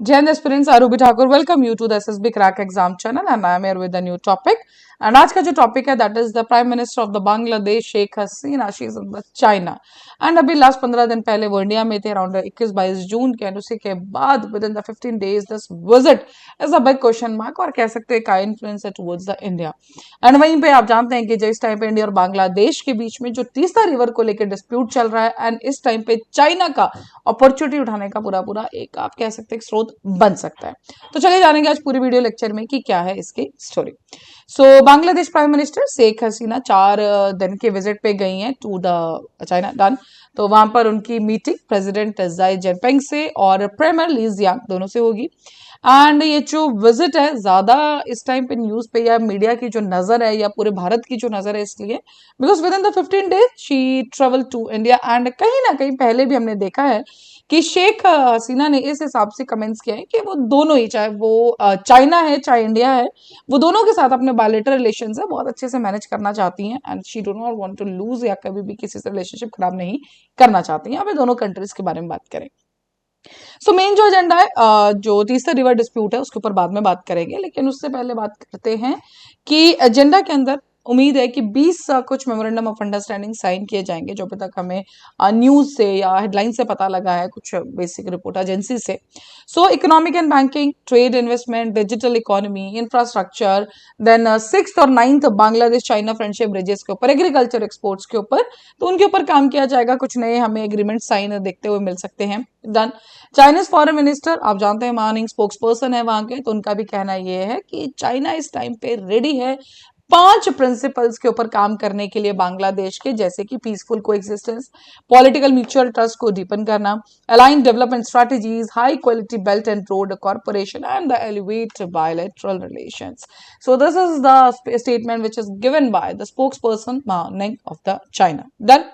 Jen aspirants Arubi Thakur, welcome you to the SSB Crack Exam channel and I am here with a new topic. And आज का जो topic है that is the prime minister of the Bangladesh Sheikh Hasina she is in the China and अभी last 15 दिन पहले वो India में थे अराउंड 21-22 जून के एंड उसी के बाद with in the 15 days this visit is a big question mark और कह सकते हैं का इन्फ्लुएंस है टुवर्ड्स द इंडिया एंड वहीं पे आप जानते हैं कि जिस टाइम पे इंडिया और बांग्लादेश के बीच में जो तीस्ता रिवर को लेकर डिस्प्यूट चल रहा है एंड इस टाइम पे चाइना का अपॉर्चुनिटी उठाने का पूरा पूरा एक आप कह सकते हैं स्रोत बन सकता है। तो चलिए जानेंगे आज पूरी वीडियो लेक्चर में कि क्या है इसकी story. Bangladesh prime minister Sheikh Hasina 4 दिन के विजिट पे गई हैं टू द चाइना डन। तो वहां पर उनकी मीटिंग प्रेसिडेंट जाई जिनपिंग से और प्रीमियर ली जियांग दोनों से होगी एंड ये जो विजिट है ज्यादा इस टाइम पे न्यूज पे या मीडिया की जो नजर है या पूरे भारत की जो नजर है इसलिए because within the 15 days she travel to India and कहीं ना कहीं पहले भी हमने देखा है कि शेख हसीना ने इस हिसाब से कमेंट्स किए हैं कि वो दोनों ही चाहे वो चाइना है चाहे इंडिया है वो दोनों के साथ अपने बायलैटरल रिलेशंस है बहुत अच्छे से मैनेज करना चाहती हैं and she do not want to lose या कभी भी किसी से रिलेशनशिप खराब नहीं करना चाहती हैं। अब दोनों कंट्रीज के बारे में बात करें मेन जो एजेंडा है जो तीसरा रिवर डिस्प्यूट है उसके ऊपर बाद में बात करेंगे लेकिन उससे पहले बात करते हैं कि एजेंडा के अंदर उम्मीद है कि 20 कुछ मेमोरेंडम ऑफ अंडरस्टैंडिंग साइन किए जाएंगे जो अभी तक हमें न्यूज से या हेडलाइन से पता लगा है कुछ बेसिक रिपोर्ट एजेंसी से। Economic and banking, trade, investment, digital economy, infrastructure, then 6th और 9th Bangladesh China friendship bridges के ऊपर, एग्रीकल्चर एक्सपोर्ट्स के ऊपर, तो उनके ऊपर काम किया जाएगा। कुछ नए हमें एग्रीमेंट साइन देखते हुए मिल सकते हैं। डन। चाइनीज फॉरेन मिनिस्टर आप जानते हैं मानिंग स्पोक्स पर्सन है वहां के, तो उनका भी कहना यह है कि चाइना इस टाइम पे रेडी है 5 प्रिंसिपल्स के ऊपर काम करने के लिए बांग्लादेश के, जैसे कि peaceful coexistence, political mutual trust को डीपन करना, align development strategies, high quality belt and road corporation and the elevate bilateral relations. So this is the statement which is given by the spokesperson morning of the China. Done.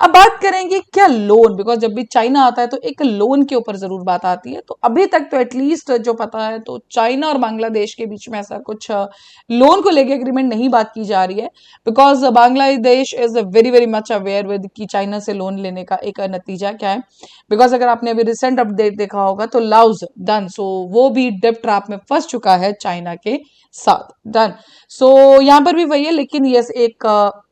अब बात करेंगे क्या loan, because जब भी China आता है तो एक लोन के ऊपर जरूर बात आती है। तो अभी तक तो एटलीस्ट जो पता है तो चाइना और बांग्लादेश के बीच में ऐसा कुछ लोन को लेके एग्रीमेंट नहीं बात की जा रही है because Bangladesh is very very much aware with कि चाइना से लोन लेने का एक नतीजा क्या है। बिकॉज अगर आपने अभी रिसेंट अपडेट देखा होगा तो लाउज डन वो भी डेब्ट ट्रैप में फंस चुका है चाइना के साथ। डन। यहां पर भी वही है लेकिन ये एक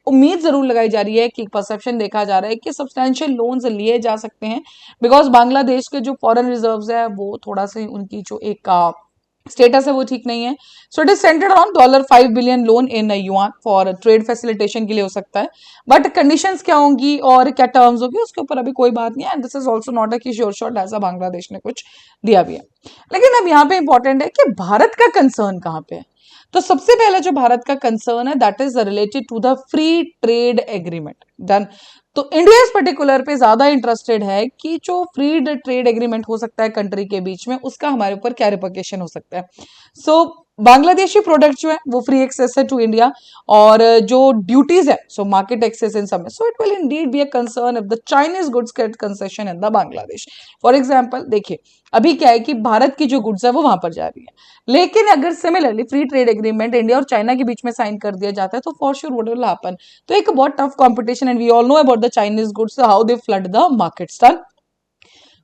उम्मीद जरूर लगाई जा रही है कि परसेप्शन देखा जा रहा है कि सब्सटैंशियल लोन्स लिए जा सकते हैं बिकॉज बांग्लादेश के जो फॉरेन रिजर्व्स है वो थोड़ा सा उनकी जो एक स्टेटस है वो ठीक नहीं है। It is centred on $5 billion loan in yuan for trade facilitation के लिए हो सकता है, बट कंडीशंस क्या होंगी और क्या टर्म्स होगी उसके ऊपर अभी कोई बात नहीं है and this is also not a कि श्योर शॉट ऐसा बांग्लादेश ने कुछ दिया भी है। लेकिन अब यहाँ पे इंपॉर्टेंट है कि भारत का कंसर्न कहाँ पे है। तो सबसे पहले जो भारत का कंसर्न है that is related to the free trade agreement. Done. तो इंडिया इस पर्टिकुलर पे ज्यादा इंटरेस्टेड है कि जो फ्री ट्रेड एग्रीमेंट हो सकता है कंट्री के बीच में उसका हमारे ऊपर क्या रिपोर्केशन हो सकता है। बांग्लादेशी प्रोडक्ट जो है वो फ्री एक्सेस है टू इंडिया और जो ड्यूटीज है मार्केट एक्सेस इन सब में it will indeed be a concern if the Chinese goods get concession in the Bangladesh. For example देखिए अभी क्या है कि भारत की जो गुड्स है वो वहां पर जा रही है लेकिन अगर similarly free trade agreement India और चाइना के बीच में साइन कर दिया जाता है तो for sure what will happen, तो एक बहुत tough competition and we all know about the Chinese goods how they flood the markets.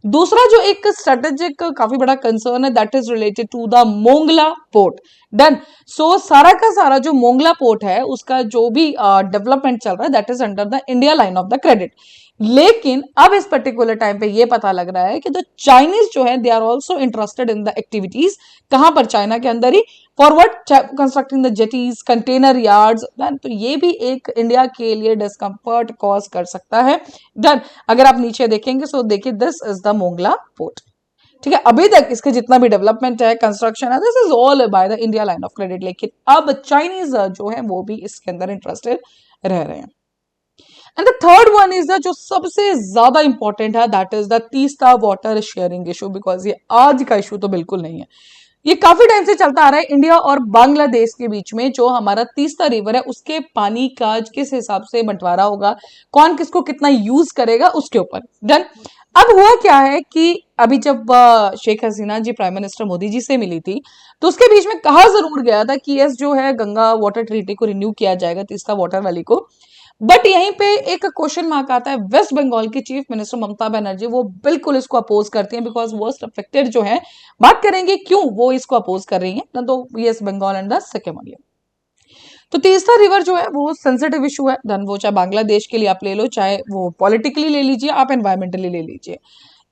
दूसरा जो एक स्ट्रेटेजिक काफी बड़ा कंसर्न है that is related to the Mongla port. Done. सारा का सारा जो मोंगला पोर्ट है उसका जो भी डेवलपमेंट चल रहा है that is under the India line of the credit. लेकिन अब इस पर्टिकुलर टाइम पे ये पता लग रहा है कि जो चाइनीज जो है they are also interested in the activities कहां पर चाइना के अंदर ही for what constructing the jetties container yards. तो ये भी एक इंडिया के लिए डिस्कंफर्ट कॉज कर सकता है। डन। अगर आप नीचे देखेंगे देखिए this is the Mongla port. ठीक है, अभी तक इसके जितना भी डेवलपमेंट है कंस्ट्रक्शन है this is all by the India line of credit, लेकिन अब चाइनीज जो है वो भी इसके अंदर इंटरेस्टेड रह रहे हैं। And the third one is the जो सबसे ज्यादा इंपॉर्टेंट है that is the Teesta water sharing issue because ये आज का इशू तो बिल्कुल नहीं है, ये काफी टाइम से चलता आ रहा है इंडिया और बांग्लादेश के बीच में जो हमारा तीस्ता रिवर है उसके पानी का किस हिसाब से बंटवारा होगा, कौन किसको कितना यूज करेगा उसके ऊपर। डन। अब हुआ क्या है कि अभी जब शेख हसीना जी प्राइम मिनिस्टर मोदी जी से मिली थी तो उसके बीच में कहा जरूर गया था कि यस जो है गंगा वाटर ट्रीटी को रिन्यू किया जाएगा तीस्ता वाटर वाली को, बट यहीं पे एक क्वेश्चन मार्क आता है, वेस्ट बंगाल की चीफ मिनिस्टर ममता बनर्जी वो बिल्कुल इसको अपोज करती हैं, बिकॉज वर्स्ट अफेक्टेड जो है, बात करेंगे क्यों वो इसको अपोज कर रही है ना, तो West Bengal and the Sikkim only. तो तीस्ता रिवर जो है वो सेंसिटिव इशू है, धन वो चाहे बांग्लादेश के लिए आप ले लो, चाहे वो पॉलिटिकली ले लीजिए, आप एनवायरमेंटली ले लीजिए।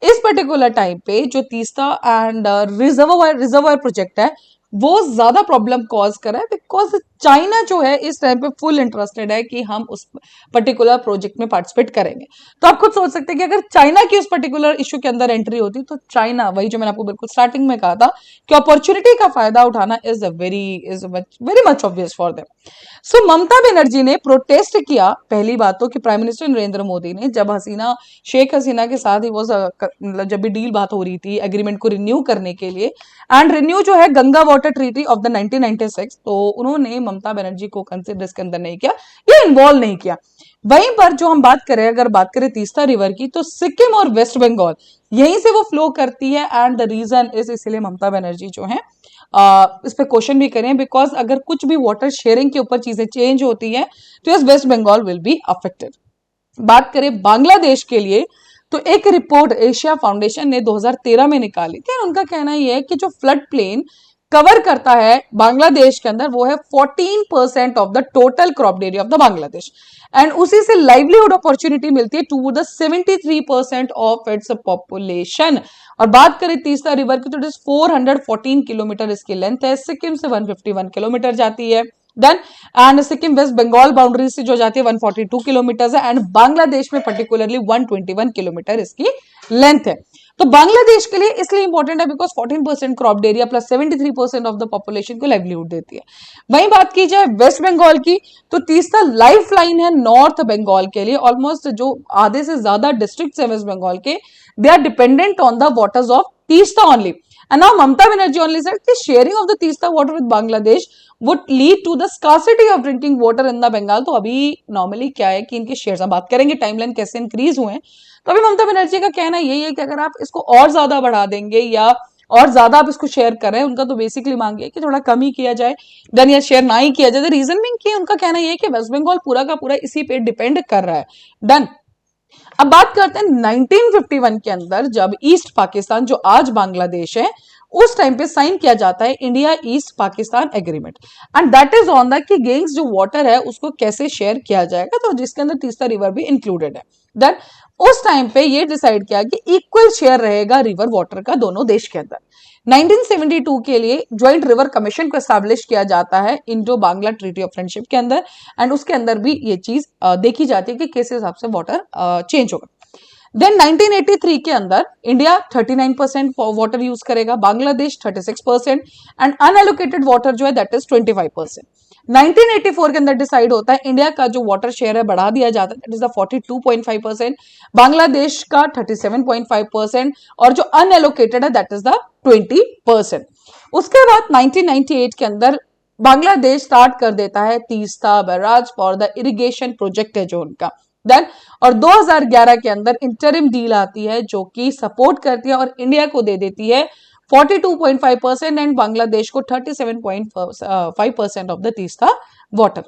इस पर्टिकुलर टाइम पे जो तीस्ता एंड रिजर्वायर प्रोजेक्ट है वो ज्यादा प्रॉब्लम कॉज कर रहा है, बिकॉज चाइना जो है इस टाइम पे फुल इंटरेस्टेड है कि हम उस पर्टिकुलर प्रोजेक्ट में पार्टिसिपेट करेंगे। तो आप खुद सोच सकते हैं कि अगर चाइना की उस पर्टिकुलर इशू के अंदर एंट्री होती तो चाइना, वही जो मैंने आपको बिल्कुल स्टार्टिंग में कहा था कि अपॉर्चुनिटी का फायदा उठाना is very much obvious for them. So Mamata Banerjee ने प्रोटेस्ट किया, पहली बात तो कि प्राइम मिनिस्टर नरेंद्र मोदी ने जब शेख हसीना के साथ ही वो मतलब जब भी डील बात हो रही थी एग्रीमेंट को रिन्यू करने के लिए, एंड रिन्यू जो है Ganga water treaty of the 1996, तो उन्होंने ममता बनर्जी को कंसिडर इसके अंदर नहीं किया या इन्वॉल्व नहीं किया। वहीं पर जो हम बात करें, अगर बात करें तीस्ता रिवर की, तो सिक्किम और वेस्ट बंगाल यहीं से वो फ्लो करती है, एंड द रीजन इज, इसलिए ममता बनर्जी जो है इस पे क्वेश्चन भी करें, बिकॉज अगर कुछ भी वाटर शेयरिंग के ऊपर चीजें चेंज होती है तो yes West Bengal will be affected. बात करें बांग्लादेश के लिए, तो एक रिपोर्ट एशिया फाउंडेशन ने 2013 में निकाली थी, उनका कहना यह है कि जो फ्लड प्लेन कवर करता है बांग्लादेश के अंदर वो है 14% of the total crop area of the Bangladesh, and उसी से लाइवलीहुड अपॉर्चुनिटी मिलती है to the 73% of its population. और बात करें तीस्ता रिवर की, तो इट इज 414 किलोमीटर इसकी लेंथ है, सिक्किम से 151 किलोमीटर जाती है, done, and Sikkim West Bengal boundary से जो जाती है 142 किलोमीटर है, एंड बांग्लादेश में पर्टिकुलरली 121 किलोमीटर इसकी लेंथ है। तो बांग्लादेश के लिए इसलिए इंपॉर्टेंट है because 14% crop area plus 73% of the population को लाइवलीहुड देती है। वहीं बात की जाए वेस्ट बंगाल की, तो तीसरा लाइफ लाइन है नॉर्थ बंगाल के लिए, ऑलमोस्ट जो आधे से ज्यादा डिस्ट्रिक्ट है वेस्ट बंगाल के, they are dependent on the waters of Teesta only. And now Mamata Banerjee only said the sharing of the Teesta water with Bangladesh would lead to the scarcity of drinking water in the Bengal। तो अभी normally क्या है कि इनके share, हम बात करेंगे timeline कैसे इंक्रीज हुए हैं, तो अभी ममता बनर्जी का कहना यही है कि अगर आप इसको और ज्यादा बढ़ा देंगे या और ज्यादा आप इसको शेयर कर रहे हैं, उनका तो बेसिकली मांग है कि थोड़ा कम ही किया जाए, डन, या शेयर ना ही किया जाए। रीजन भी कि उनका कहना यह है कि वेस्ट बंगाल पूरा का पूरा इसी पे डिपेंड कर रहा है, डन। अब बात करते हैं 1951 के अंदर जब ईस्ट पाकिस्तान जो आज बांग्लादेश है उस टाइम पे साइन किया जाता है India east Pakistan agreement, and that is on the कि गेम्स जो वाटर है उसको कैसे शेयर किया जाएगा, तो जिसके अंदर तीस्ता रिवर भी इंक्लूडेड है। देन उस टाइम पे ये डिसाइड किया कि इक्वल शेयर रहेगा रिवर वाटर का दोनों देश के अंदर। 1972 के लिए ज्वाइंट रिवर कमीशन को एस्टैब्लिश किया जाता है Indo Bangla treaty of friendship के अंदर, एंड उसके अंदर भी ये चीज देखी जाती है कि किस हिसाब से वाटर चेंज होगा। देन 1983 के अंदर इंडिया 39% वाटर यूज करेगा, बांग्लादेश 36%, एंड अनएलोकेटेड वाटर जो है दैट इज 25%। 1984 के अंदर डिसाइड होता है इंडिया का जो वाटर शेयर है बढ़ा दिया जाता है, दैट इज द 42.5%, बांग्लादेश का 37.5%, और जो अनएलोकेटेड है दैट इज द 20%। उसके बाद 1998 के अंदर बांग्लादेश स्टार्ट कर देता है Teesta barrage for the irrigation project है जो उनका, देन और 2011 के अंदर इंटरिम डील आती है जो कि सपोर्ट करती है और इंडिया को दे देती है 42.5% एंड बांग्लादेश को 37.5% ऑफ द तीस्ता वाटर।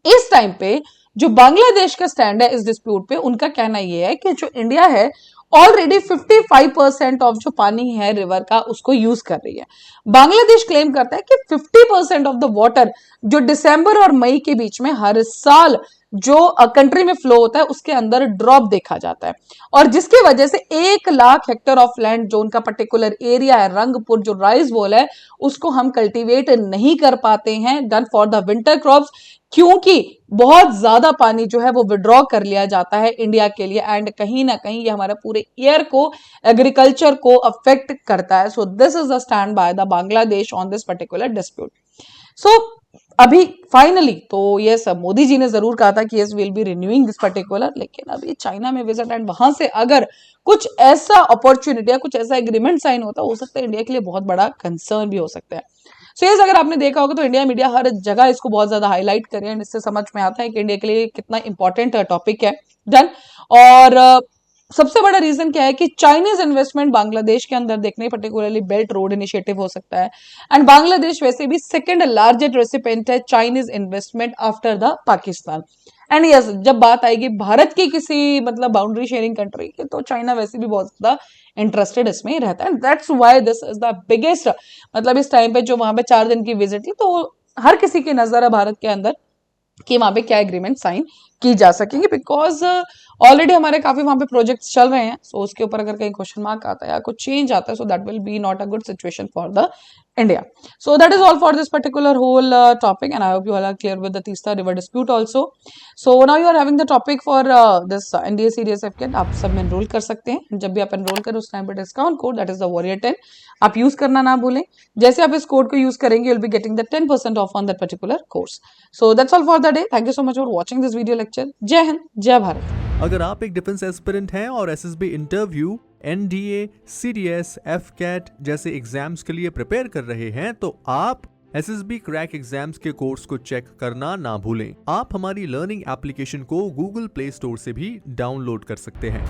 इस टाइम पे जो बांग्लादेश का स्टैंड है इस डिस्प्यूट पे, उनका कहना यह है कि जो इंडिया है ऑलरेडी 55% ऑफ जो पानी है रिवर का उसको यूज कर रही है। बांग्लादेश क्लेम करता है कि 50% ऑफ द वाटर जो दिसंबर और मई के बीच में हर साल जो कंट्री में फ्लो होता है उसके अंदर ड्रॉप देखा जाता है, और जिसकी वजह से 1 लाख हेक्टेयर ऑफ लैंड जो उनका पर्टिकुलर एरिया है रंगपुर जो राइस बोल है उसको हम कल्टीवेट नहीं कर पाते हैं done for the winter crops, क्योंकि बहुत ज्यादा पानी जो है वो विड्रॉ कर लिया जाता है इंडिया के लिए, एंड कहीं ना कहीं ये हमारे पूरे ईयर को एग्रीकल्चर को अफेक्ट करता है। So this is the stand by the Bangladesh on this particular dispute. So अभी फाइनली तो यस मोदी जी ने जरूर कहा था कि yes will be renewing this particular, लेकिन अभी चाइना में विजिट एंड वहां से अगर कुछ ऐसा अपॉर्चुनिटी या कुछ ऐसा एग्रीमेंट साइन होता हो सकता है इंडिया के लिए बहुत बड़ा कंसर्न भी हो सकता है। सो यस अगर आपने देखा होगा तो इंडिया मीडिया हर जगह इसको बहुत ज्यादा हाईलाइट करे, एंड इससे समझ में आता है कि इंडिया के लिए कितना इंपॉर्टेंट टॉपिक है, डन। और सबसे बड़ा रीजन क्या है कि चाइनीज इन्वेस्टमेंट बांग्लादेश के अंदर देखने, पर्टिकुलरली बेल्ट रोड इनिशिएटिव हो सकता है, एंड बांग्लादेश वैसे भी सेकंड लार्जेस्ट रेसिपेंट है Chinese investment after the Pakistan, and yes, जब बात आएगी भारत की किसी मतलब बाउंड्री शेयरिंग कंट्री की, तो चाइना वैसे भी बहुत ज्यादा इंटरेस्टेड इसमें ही रहता है, and that's why this is the biggest, मतलब इस टाइम पे जो वहां पे 4 दिन की विजिट थी, तो हर किसी की नजर है भारत के अंदर कि वहां पे क्या एग्रीमेंट साइन की जा सकेंगे, बिकॉज ऑलरेडी हमारे काफी वहां पे प्रोजेक्ट्स चल रहे हैं, सो उसके ऊपर अगर कहीं क्वेश्चन मार्क आता है या कुछ चेंज आता है, so that will be not a good situation for the India. So that is all for this particular whole topic, and I hope you all are clear with the Teesta River dispute also. So now you are having the topic for this NDA CDS FCAT. आप सब में enroll कर सकते हैं, जब भी आप enroll करें उस टाइम पे discount code that is the Warrior 10 आप यूज करना ना भूलें. जैसे आप इस कोड को यूज करेंगे, you'll be getting the 10% off on that particular course. So that's all for the day. Thank you so much for watching this video lecture. जय हिंद, जय भारत. अगर आप एक डिफेंस एस्पिरेंट हैं और SSB interview, NDA, CDS, AFCAT जैसे exams के लिए प्रिपेयर कर रहे हैं, तो आप एसएसबी क्रैक एग्जाम्स के कोर्स को चेक करना ना भूलें. आप हमारी लर्निंग एप्लीकेशन को गूगल प्ले स्टोर से भी डाउनलोड कर सकते हैं.